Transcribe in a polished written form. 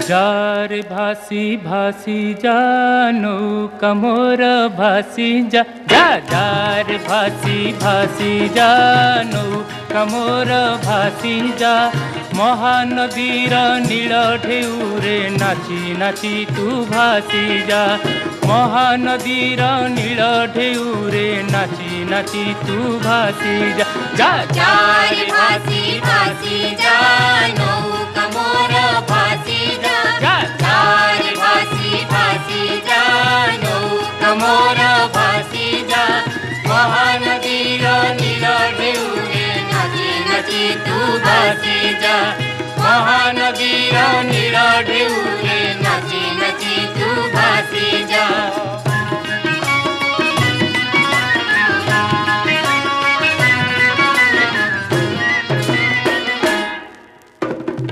Jar भासी भासी जा नौका मोर भासी जा जा जार भासी भासी जा नौका मोर भासी जा महानदीर नील ढेउरे नाची नाची तू भासी जा महानदीर नील ढेउरे नाची नाची तू भासी जा जा जार भासी भासी जा नौका मोर भासी जा जार भासी भासी जा नौका मोर भासी जा महानदीर नील ढेउरे नाची नाची तू भासी जा महानदीर नील ढेउरे नाची नाची तू भासी जा।